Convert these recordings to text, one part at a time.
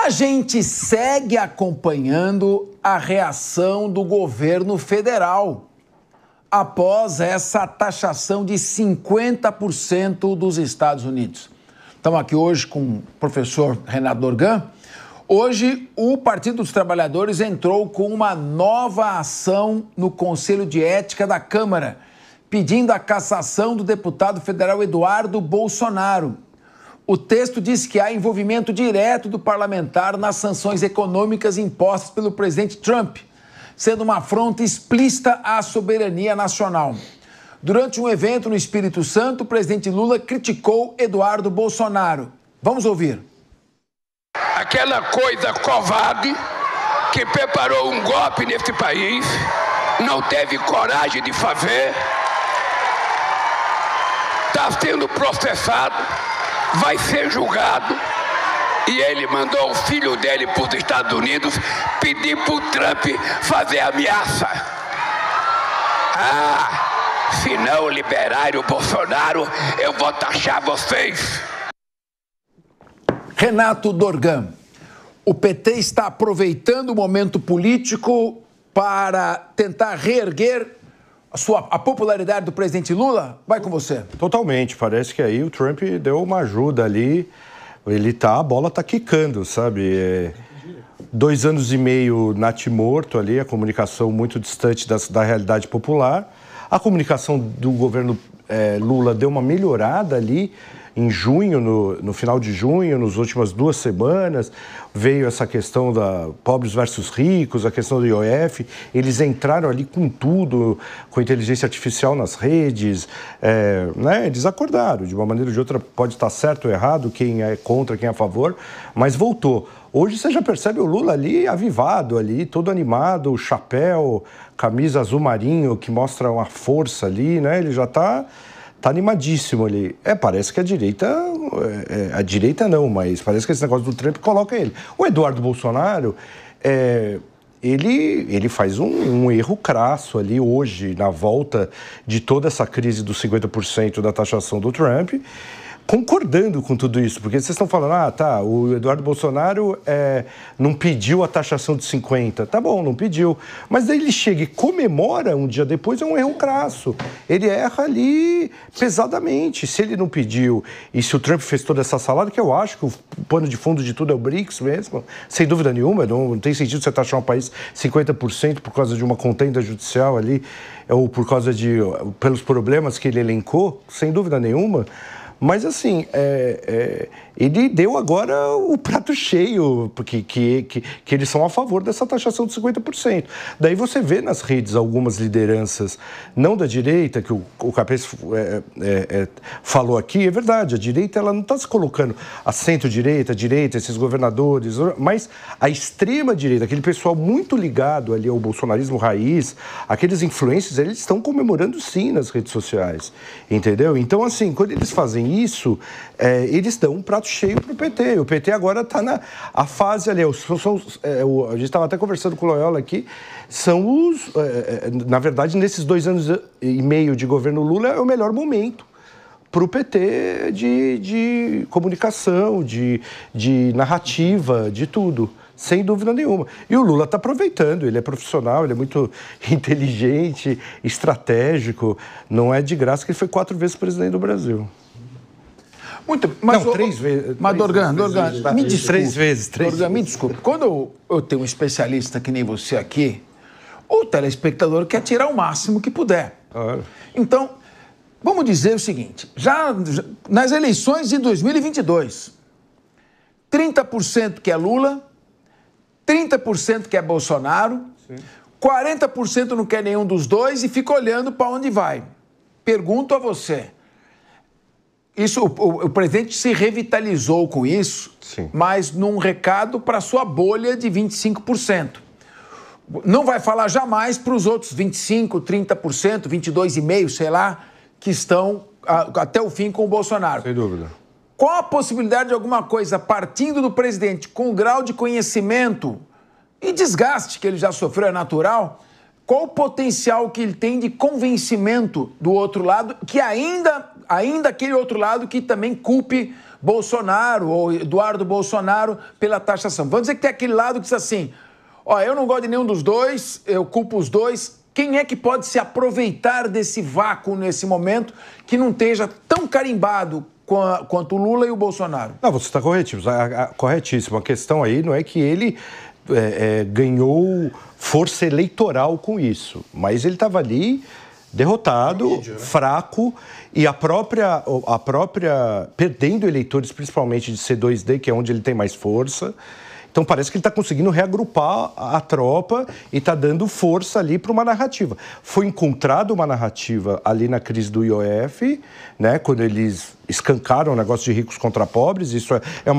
A gente segue acompanhando a reação do governo federal após essa taxação de 50% dos Estados Unidos. Estamos aqui hoje com o professor Renato Dorgan. Hoje, o Partido dos Trabalhadores entrou com uma nova ação no Conselho de Ética da Câmara, pedindo a cassação do deputado federal Eduardo Bolsonaro. O texto diz que há envolvimento direto do parlamentar nas sanções econômicas impostas pelo presidente Trump, sendo uma afronta explícita à soberania nacional. Durante um evento no Espírito Santo, o presidente Lula criticou Eduardo Bolsonaro. Vamos ouvir. Aquela coisa covarde que preparou um golpe neste país, não teve coragem de fazer, está sendo processado, vai ser julgado, e ele mandou o filho dele para os Estados Unidos pedir para o Trump fazer ameaça. Se não liberarem o Bolsonaro, eu vou taxar vocês. Renato Dorgan, o PT está aproveitando o momento político para tentar reerguer a popularidade do presidente Lula? Vai com você. Totalmente. Parece que aí o Trump deu uma ajuda ali. A bola tá quicando, sabe? 2 anos e meio natimorto ali, a comunicação muito distante da realidade popular. A comunicação do governo Lula deu uma melhorada ali em junho, no final de junho, nas últimas 2 semanas, veio essa questão da pobres versus ricos, a questão do IOF, eles entraram ali com tudo, com inteligência artificial nas redes, eles acordaram, de uma maneira ou de outra, pode estar certo ou errado, quem é contra, quem é a favor, mas voltou. Hoje você já percebe o Lula ali avivado, ali, todo animado, chapéu, camisa azul marinho, que mostra uma força ali, né? Ele já está animadíssimo ali. Parece que a direita não, mas parece que esse negócio do Trump coloca ele. O Eduardo Bolsonaro, ele faz um erro crasso ali hoje, na volta de toda essa crise dos 50% da taxação do Trump, concordando com tudo isso, porque vocês estão falando, o Eduardo Bolsonaro não pediu a taxação de 50%. Tá bom, não pediu. Mas daí ele chega e comemora um dia depois, é um erro crasso. Ele erra ali pesadamente. Se ele não pediu, e se o Trump fez toda essa salada, que eu acho que o pano de fundo de tudo é o BRICS mesmo, sem dúvida nenhuma, não tem sentido você taxar um país 50% por causa de uma contenda judicial ali, ou por causa pelos problemas que ele elencou, sem dúvida nenhuma. Mas, assim, ele deu agora o prato cheio, porque que eles são a favor dessa taxação de 50%. Daí você vê nas redes algumas lideranças, não da direita, que o Capês falou aqui, é verdade, a direita ela não está se colocando a centro-direita, esses governadores, mas a extrema-direita, aquele pessoal muito ligado ali ao bolsonarismo raiz, aqueles influencers, eles estão comemorando sim nas redes sociais, entendeu? Então, assim, quando eles fazem isso, eles dão um prato cheio para o PT. O PT agora está na fase ali. A gente estava até conversando com o Loyola aqui. São na verdade, nesses 2 anos e meio de governo Lula, é o melhor momento para o PT de comunicação, de narrativa, de tudo. Sem dúvida nenhuma. E o Lula está aproveitando, ele é profissional, ele é muito inteligente, estratégico. Não é de graça que ele foi 4 vezes presidente do Brasil. Mas, não, 3 vezes. Mas, Dorgan, me desculpe. 3 vezes. Dorgan, me desculpe. Quando eu tenho um especialista que nem você aqui, o telespectador quer tirar o máximo que puder. Claro. Então, vamos dizer o seguinte, já nas eleições de 2022, 30% que é Lula, 30% que é Bolsonaro, sim, 40% não quer nenhum dos dois e fica olhando para onde vai. Pergunto a você, o presidente se revitalizou com isso, sim, mas num recado para a sua bolha de 25%. Não vai falar jamais para os outros 25%, 30%, 22,5%, sei lá, que estão até o fim com o Bolsonaro. Sem dúvida. Qual a possibilidade de alguma coisa partindo do presidente com o grau de conhecimento e desgaste que ele já sofreu, é natural? Qual o potencial que ele tem de convencimento do outro lado, que ainda aquele outro lado que também culpe Bolsonaro ou Eduardo Bolsonaro pela taxação. Vamos dizer que tem aquele lado que diz assim, ó, eu não gosto de nenhum dos dois, eu culpo os dois. Quem é que pode se aproveitar desse vácuo nesse momento que não esteja tão carimbado quanto o Lula e o Bolsonaro? Não, você está corretíssimo. A questão aí não é que ele ganhou força eleitoral com isso, mas ele estava ali derrotado, mídia, né? Fraco, e a própria perdendo eleitores, principalmente de C2D, que é onde ele tem mais força. Então parece que ele está conseguindo reagrupar a tropa e está dando força ali para uma narrativa. Foi encontrada uma narrativa ali na crise do IOF, né, quando eles escancaram o negócio de ricos contra pobres. Isso é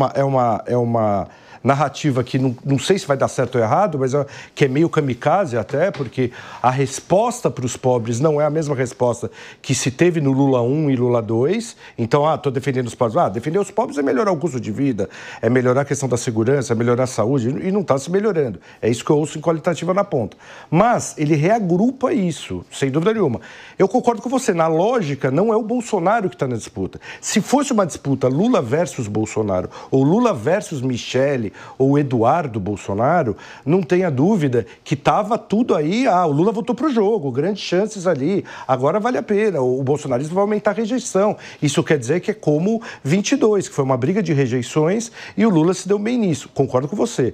uma narrativa que não sei se vai dar certo ou errado, mas que é meio kamikaze até, porque a resposta para os pobres não é a mesma resposta que se teve no Lula 1 e Lula 2. Então, estou defendendo os pobres. Defender os pobres é melhorar o custo de vida, é melhorar a questão da segurança, é melhorar a saúde, e não está se melhorando. É isso que eu ouço em qualitativa na ponta. Mas ele reagrupa isso, sem dúvida nenhuma. Eu concordo com você, na lógica, não é o Bolsonaro que está na disputa. Se fosse uma disputa Lula versus Bolsonaro, ou Lula versus Michele, ou Eduardo Bolsonaro, não tenha dúvida que estava tudo aí, o Lula voltou para o jogo, grandes chances ali, agora vale a pena, o bolsonarismo vai aumentar a rejeição. Isso quer dizer que é como 22, que foi uma briga de rejeições e o Lula se deu bem nisso. Concordo com você.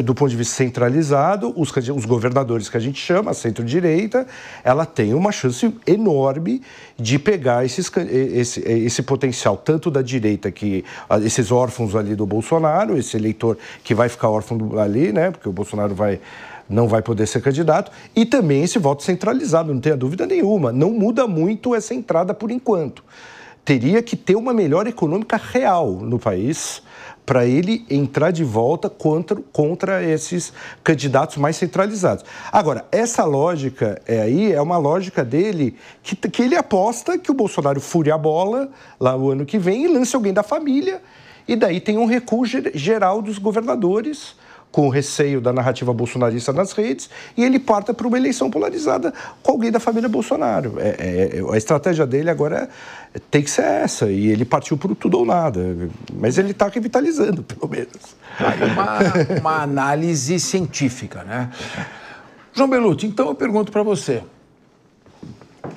Do ponto de vista centralizado, os governadores que a gente chama, a centro-direita, ela tem uma chance enorme de pegar esse potencial, tanto da direita, esses órfãos ali do Bolsonaro, esse eleitor que vai ficar órfão ali, né? Porque o Bolsonaro não vai poder ser candidato, e também esse voto centralizado, não tenha dúvida nenhuma. Não muda muito essa entrada por enquanto. Teria que ter uma melhora econômica real no país para ele entrar de volta contra esses candidatos mais centralizados. Agora, essa lógica é uma lógica dele que ele aposta que o Bolsonaro fure a bola lá o ano que vem e lance alguém da família, e daí tem um recuo geral dos governadores, com o receio da narrativa bolsonarista nas redes, e ele parta para uma eleição polarizada com alguém da família Bolsonaro. A estratégia dele agora tem que ser essa, e ele partiu por tudo ou nada. Mas ele está revitalizando, pelo menos. Uma análise científica, né? João Belutti, então eu pergunto para você.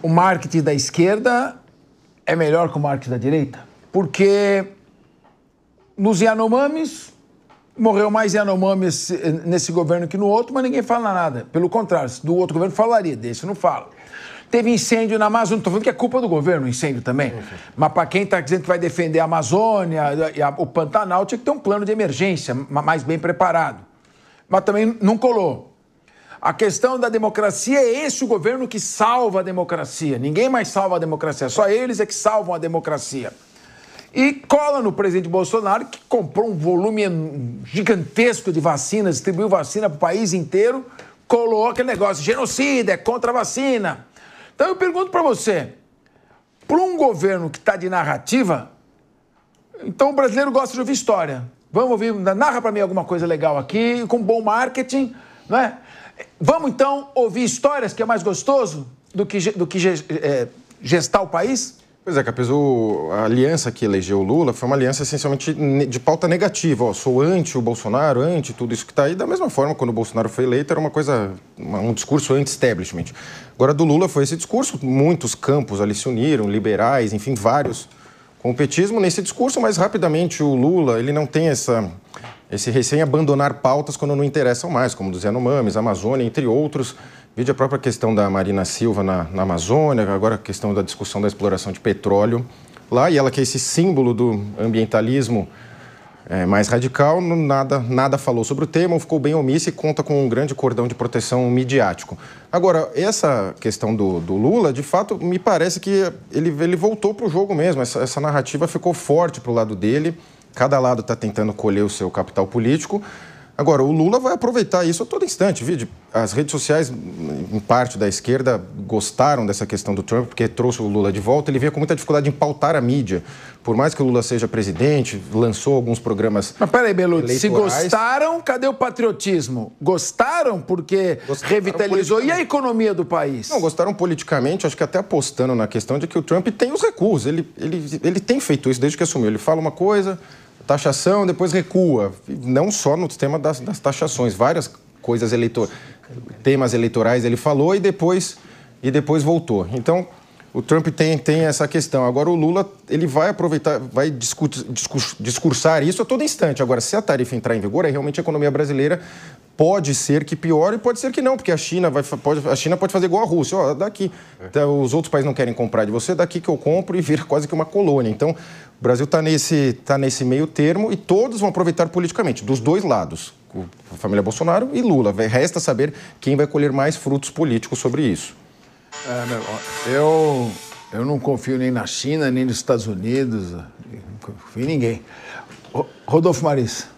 O marketing da esquerda é melhor que o marketing da direita? Porque nos Yanomamis morreu mais Yanomami nesse governo que no outro, mas ninguém fala nada. Pelo contrário, do outro governo falaria, desse não fala. Teve incêndio na Amazônia, não estou falando que é culpa do governo, o incêndio também. Mas para quem está dizendo que vai defender a Amazônia, o Pantanal, tinha que ter um plano de emergência mais bem preparado. Mas também não colou. A questão da democracia é esse o governo que salva a democracia. Ninguém mais salva a democracia, só eles é que salvam a democracia. E cola no presidente Bolsonaro, que comprou um volume gigantesco de vacinas, distribuiu vacina para o país inteiro, colou aquele negócio, genocida, é contra a vacina. Então eu pergunto para você, para um governo que está de narrativa, então o brasileiro gosta de ouvir história. Vamos ouvir, narra para mim alguma coisa legal aqui, com bom marketing, não é? Vamos então ouvir histórias, que é mais gostoso do que gestar o país? Pois é, Capizzo, a aliança que elegeu o Lula foi uma aliança essencialmente de pauta negativa. Sou anti o Bolsonaro, anti tudo isso que está aí. Da mesma forma, quando o Bolsonaro foi eleito, era um discurso anti-establishment. Agora, do Lula foi esse discurso, muitos campos ali se uniram, liberais, enfim, vários, com o petismo nesse discurso, mas rapidamente o Lula, ele não tem esse receio em abandonar pautas quando não interessam mais, como dos Yanomamis, Amazônia, entre outros. Vide a própria questão da Marina Silva na Amazônia, agora a questão da discussão da exploração de petróleo lá, e ela que é esse símbolo do ambientalismo mais radical, nada falou sobre o tema, ficou bem omissa e conta com um grande cordão de proteção midiático. Agora, essa questão do Lula, de fato, me parece que ele voltou para o jogo mesmo, essa narrativa ficou forte para o lado dele, cada lado está tentando colher o seu capital político. Agora, o Lula vai aproveitar isso a todo instante. As redes sociais, em parte da esquerda, gostaram dessa questão do Trump, porque trouxe o Lula de volta. Ele veio com muita dificuldade em pautar a mídia. Por mais que o Lula seja presidente, lançou alguns programas. Mas peraí, Belucci, se eleitorais. gostaram, cadê o patriotismo? Gostaram porque revitalizou. E a economia do país? Não, gostaram politicamente, acho que até apostando na questão de que o Trump tem os recuos. Ele tem feito isso desde que assumiu. Ele fala uma coisa, taxação, depois recua. Não só no tema das taxações, várias coisas temas eleitorais ele falou e depois voltou. Então, o Trump tem essa questão. Agora, o Lula, ele vai aproveitar, vai discursar isso a todo instante. Agora, se a tarifa entrar em vigor, aí realmente a economia brasileira pode ser que piore e pode ser que não, porque a China pode fazer igual a Rússia. Ó, daqui, os outros países não querem comprar de você, daqui que eu compro e vira quase que uma colônia. Então, o Brasil está nesse meio termo e todos vão aproveitar politicamente, dos dois lados, a família Bolsonaro e Lula. Resta saber quem vai colher mais frutos políticos sobre isso. Eu não confio nem na China, nem nos Estados Unidos, não confio em ninguém. Rodolfo Marissa.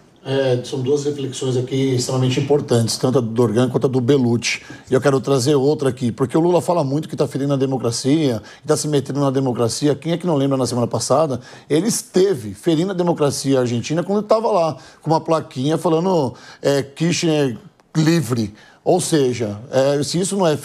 São duas reflexões aqui extremamente importantes, tanto a do Dorgan quanto a do Belucci. E eu quero trazer outra aqui, porque o Lula fala muito que está ferindo a democracia, está se metendo na democracia. Quem é que não lembra, na semana passada, ele esteve ferindo a democracia argentina quando estava lá, com uma plaquinha falando Kirchner livre. Ou seja, se isso não é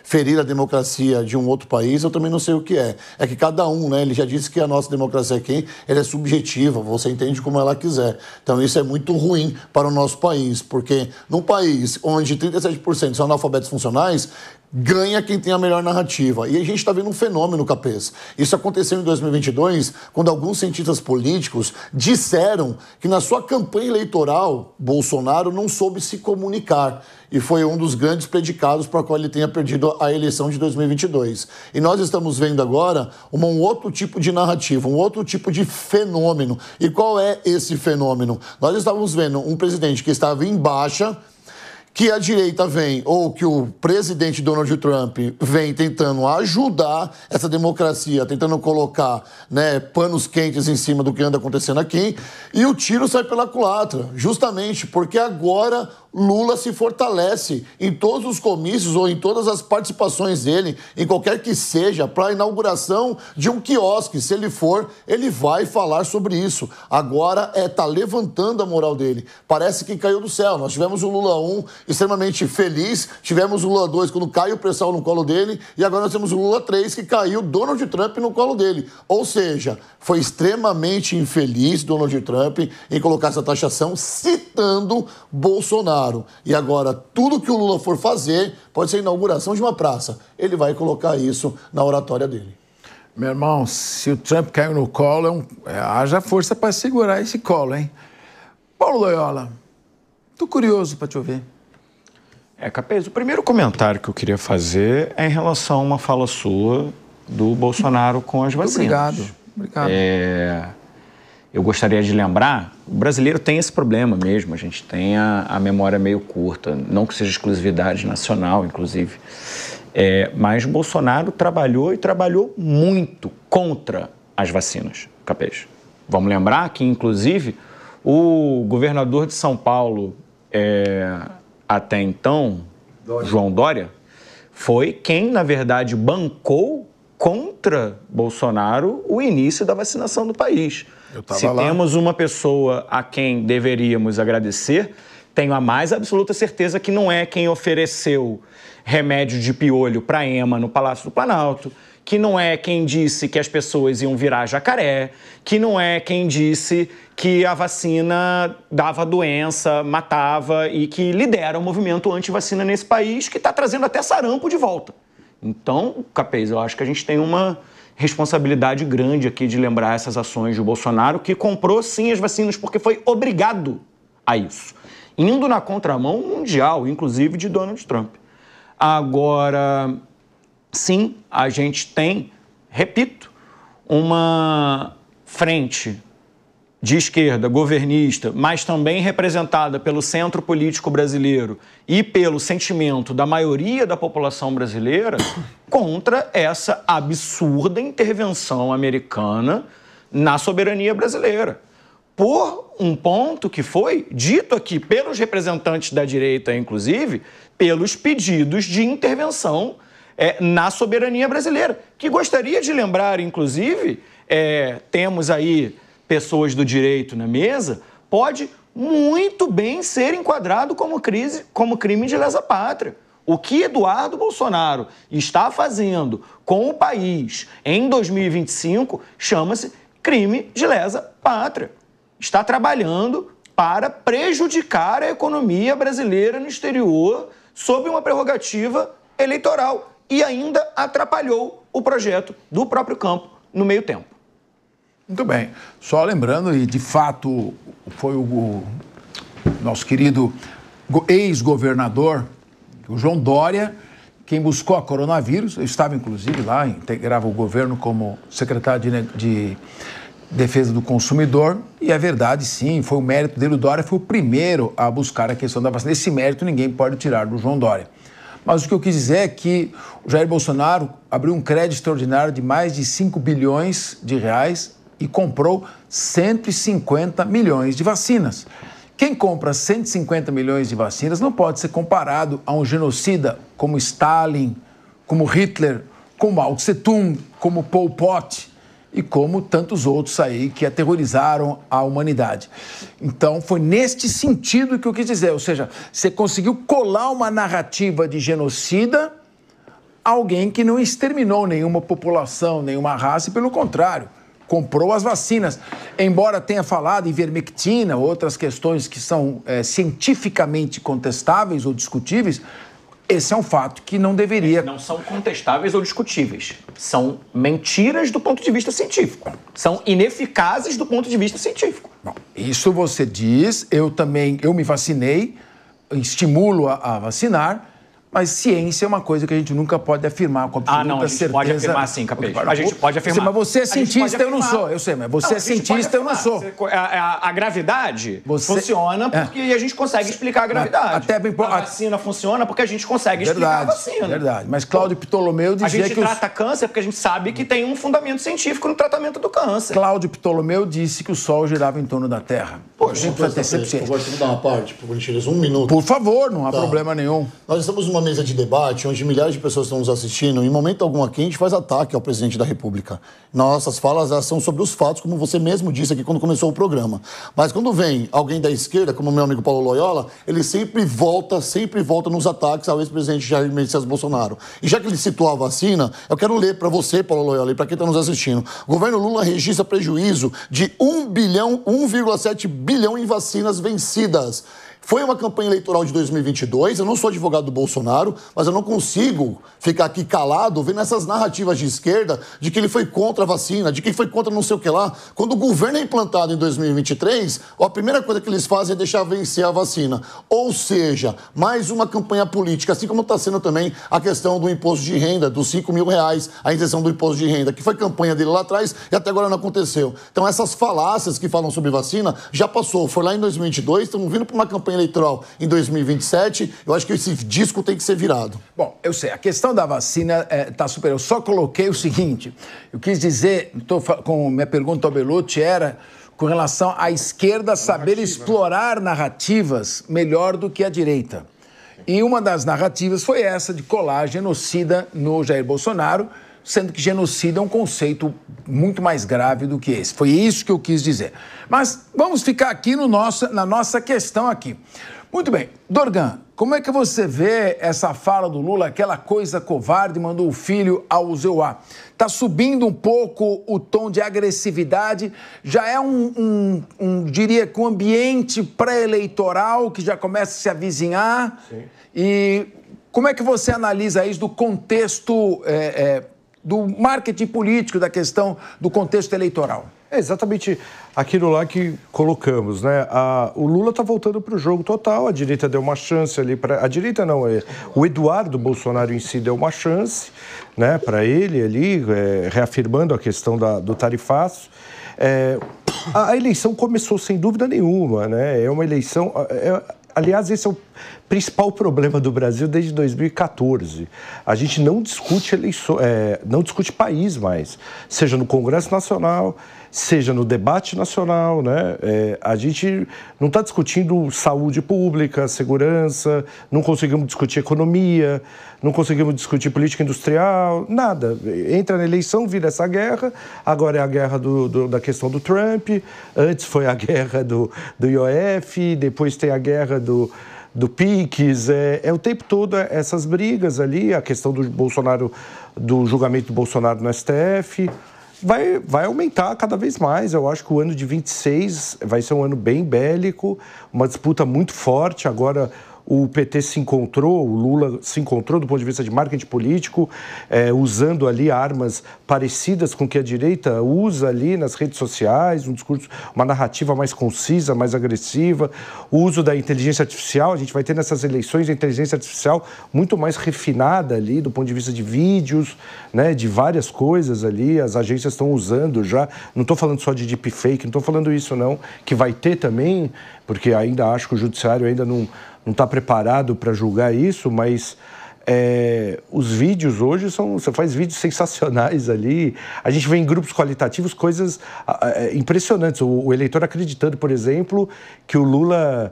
ferir a democracia de um outro país, eu também não sei o que é. É que cada um, né? Ele já disse que a nossa democracia aqui, ela é subjetiva, você entende como ela quiser. Então isso é muito ruim para o nosso país, porque num país onde 37% são analfabetos funcionais, ganha quem tem a melhor narrativa. E a gente está vendo um fenômeno, Capês. Isso aconteceu em 2022, quando alguns cientistas políticos disseram que na sua campanha eleitoral, Bolsonaro não soube se comunicar. E foi um dos grandes predicados para o qual ele tenha perdido a eleição de 2022. E nós estamos vendo agora um outro tipo de narrativa, um outro tipo de fenômeno. E qual é esse fenômeno? Nós estávamos vendo um presidente que estava em baixa, que a direita vem, ou que o presidente Donald Trump vem tentando ajudar essa democracia, tentando colocar, né, panos quentes em cima do que anda acontecendo aqui, e o tiro sai pela culatra, justamente porque agora Lula se fortalece em todos os comícios ou em todas as participações dele, em qualquer que seja, para a inauguração de um quiosque. Se ele for, ele vai falar sobre isso. Agora tá levantando a moral dele. Parece que caiu do céu. Nós tivemos o Lula 1 extremamente feliz, tivemos o Lula 2 quando caiu o pressão no colo dele, e agora nós temos o Lula 3 que caiu Donald Trump no colo dele. Ou seja, foi extremamente infeliz Donald Trump em colocar essa taxação citando Bolsonaro. E agora, tudo que o Lula for fazer, pode ser a inauguração de uma praça, ele vai colocar isso na oratória dele. Meu irmão, se o Trump caiu no colo, haja força para segurar esse colo, hein? Paulo Loyola, tô curioso para te ouvir. Capês, o primeiro comentário que eu queria fazer é em relação a uma fala sua do Bolsonaro com as vacinas. Obrigado. Eu gostaria de lembrar, o brasileiro tem esse problema mesmo, a gente tem a memória meio curta, não que seja exclusividade nacional, inclusive, mas Bolsonaro trabalhou muito contra as vacinas, Capês. Vamos lembrar que, inclusive, o governador de São Paulo, até então, João Dória, foi quem, na verdade, bancou contra Bolsonaro o início da vacinação do país. Se temos uma pessoa a quem deveríamos agradecer, tenho a mais absoluta certeza que não é quem ofereceu remédio de piolho para Ema no Palácio do Planalto, que não é quem disse que as pessoas iam virar jacaré, que não é quem disse que a vacina dava doença, matava e que lidera o movimento anti-vacina nesse país, que está trazendo até sarampo de volta. Então, Capês, eu acho que a gente tem uma responsabilidade grande aqui de lembrar essas ações do Bolsonaro, que comprou sim as vacinas porque foi obrigado a isso, indo na contramão mundial, inclusive de Donald Trump. Agora, sim, a gente tem, repito, uma frente de esquerda, governista, mas também representada pelo centro político brasileiro e pelo sentimento da maioria da população brasileira contra essa absurda intervenção americana na soberania brasileira. por um ponto que foi dito aqui pelos representantes da direita, inclusive, pelos pedidos de intervenção na soberania brasileira. Que gostaria de lembrar, inclusive, temos aí pessoas do direito na mesa, pode muito bem ser enquadrado como crime de lesa pátria. O que Eduardo Bolsonaro está fazendo com o país em 2025 chama-se crime de lesa pátria. Está trabalhando para prejudicar a economia brasileira no exterior sob uma prerrogativa eleitoral e ainda atrapalhou o projeto do próprio campo no meio tempo. Muito bem. Só lembrando, e de fato foi o nosso querido ex-governador, o João Dória, quem buscou a coronavírus. Eu estava, inclusive, lá, integrava o governo como secretário de Defesa do Consumidor, e é verdade, sim, foi o mérito dele. O Dória foi o primeiro a buscar a questão da vacina. Esse mérito ninguém pode tirar do João Dória. Mas o que eu quis dizer é que o Jair Bolsonaro abriu um crédito extraordinário de mais de 5 bilhões de reais e comprou 150 milhões de vacinas. Quem compra 150 milhões de vacinas não pode ser comparado a um genocida como Stalin, como Hitler, como Mao Tse-tung, como Pol Pot e como tantos outros aí que aterrorizaram a humanidade. Então, foi neste sentido que eu quis dizer, ou seja, você conseguiu colar uma narrativa de genocida a alguém que não exterminou nenhuma população, nenhuma raça, e pelo contrário, comprou as vacinas. Embora tenha falado em ivermectina, outras questões que são cientificamente contestáveis ou discutíveis, esse é um fato que não deveria... Não são contestáveis ou discutíveis. São mentiras do ponto de vista científico. São ineficazes do ponto de vista científico. Bom, isso você diz, eu me vacinei, estimulo a vacinar, mas ciência é uma coisa que a gente nunca pode afirmar com absoluta certeza. Pode afirmar sim, Capês. A gente pode afirmar. Mas você é cientista, eu não sou. Eu sei, mas você é cientista, eu não sou. A gravidade funciona porque a gente consegue explicar a gravidade. A vacina funciona porque a gente consegue explicar a vacina. Verdade, mas Cláudio Ptolomeu dizia que... A gente trata câncer porque a gente sabe que tem um fundamento científico no tratamento do câncer. Cláudio Ptolomeu disse que o Sol girava em torno da Terra. Pô, a gente precisa ter ciência. Por favor, deixa eu dar uma parte, por gentileza, 1 minuto. Por favor, não há problema nenhum. Nós estamos numa mesa de debate onde milhares de pessoas estão nos assistindo. Em momento algum aqui, a gente faz ataque ao presidente da República. Nossas falas são sobre os fatos, como você mesmo disse aqui quando começou o programa. Mas quando vem alguém da esquerda, como o meu amigo Paulo Loyola, ele sempre volta nos ataques ao ex-presidente Jair Messias Bolsonaro. E já que ele citou a vacina, eu quero ler para você, Paulo Loyola, e para quem está nos assistindo. O governo Lula registra prejuízo de 1,7 bilhão em vacinas vencidas. Foi uma campanha eleitoral de 2022, eu não sou advogado do Bolsonaro, mas eu não consigo ficar aqui calado vendo essas narrativas de esquerda de que ele foi contra a vacina, de que ele foi contra não sei o que lá. Quando o governo é implantado em 2023, a primeira coisa que eles fazem é deixar vencer a vacina. Ou seja, mais uma campanha política, assim como está sendo também a questão do imposto de renda, dos R$5.000, a isenção do imposto de renda, que foi campanha dele lá atrás e até agora não aconteceu. Então essas falácias que falam sobre vacina já passou, foi lá em 2022, estamos vindo para uma campanha eleitoral em 2027, eu acho que esse disco tem que ser virado. Bom, eu sei, a questão da vacina está super. Eu só coloquei o seguinte, eu quis dizer, com minha pergunta ao Bellucci era com relação à esquerda saber explorar narrativas melhor do que a direita. E uma das narrativas foi essa de colar genocida no Jair Bolsonaro, sendo que genocida é um conceito muito mais grave do que esse. Foi isso que eu quis dizer. Mas vamos ficar aqui na nossa questão aqui. Muito bem. Dorgan, como é que você vê essa fala do Lula, aquela coisa covarde, mandou o filho ao Zeuá? Está subindo um pouco o tom de agressividade, já é diria que um ambiente pré-eleitoral que já começa a se avizinhar. Sim. E como é que você analisa isso do contexto... do marketing político, da questão do contexto eleitoral? É exatamente aquilo lá que colocamos, né? O Lula está voltando para o jogo total, a direita deu uma chance ali para... A direita não, o Eduardo Bolsonaro em si deu uma chance, né, para ele ali, reafirmando a questão do tarifaço. A eleição começou sem dúvida nenhuma, né? É uma eleição... Aliás, esse é o principal problema do Brasil desde 2014. A gente não discute não discute país mais, seja no Congresso Nacional, seja no debate nacional, né? A gente não está discutindo saúde pública, segurança, não conseguimos discutir economia, não conseguimos discutir política industrial, nada. Entra na eleição, vira essa guerra, agora é a guerra da questão do Trump, antes foi a guerra do IOF, depois tem a guerra do PIX, o tempo todo essas brigas ali, a questão do Bolsonaro, do julgamento do Bolsonaro no STF, vai aumentar cada vez mais. Eu acho que o ano de 26 vai ser um ano bem bélico, uma disputa muito forte. Agora o PT se encontrou, o Lula se encontrou do ponto de vista de marketing político, usando ali armas parecidas com o que a direita usa ali nas redes sociais, um discurso, uma narrativa mais concisa, mais agressiva, o uso da inteligência artificial. A gente vai ter nessas eleições a inteligência artificial muito mais refinada ali do ponto de vista de vídeos, né, de várias coisas ali, as agências estão usando já, não estou falando só de deepfake, não estou falando isso não, que vai ter também, porque ainda acho que o judiciário ainda não está preparado para julgar isso, mas os vídeos hoje você faz vídeos sensacionais ali, a gente vê em grupos qualitativos coisas impressionantes, o eleitor acreditando, por exemplo, que o Lula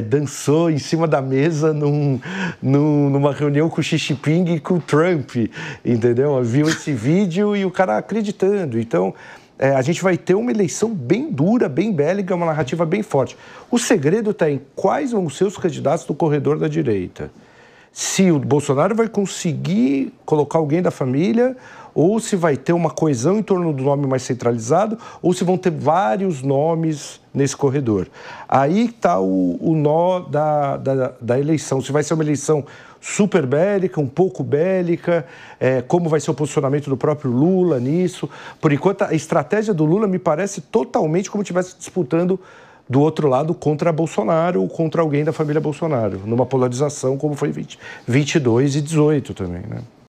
dançou em cima da mesa numa reunião com o Xi Jinping e com o Trump, entendeu? Viu esse vídeo e o cara acreditando, então a gente vai ter uma eleição bem dura, bem bélica, uma narrativa bem forte. O segredo está em quais vão ser os candidatos do corredor da direita. Se o Bolsonaro vai conseguir colocar alguém da família, ou se vai ter uma coesão em torno do nome mais centralizado, ou se vão ter vários nomes nesse corredor. Aí está o nó da eleição. Se vai ser uma eleição super bélica, um pouco bélica, como vai ser o posicionamento do próprio Lula nisso. Por enquanto, a estratégia do Lula me parece totalmente como se estivesse disputando do outro lado contra Bolsonaro ou contra alguém da família Bolsonaro, numa polarização como foi 22 e 18 também, né?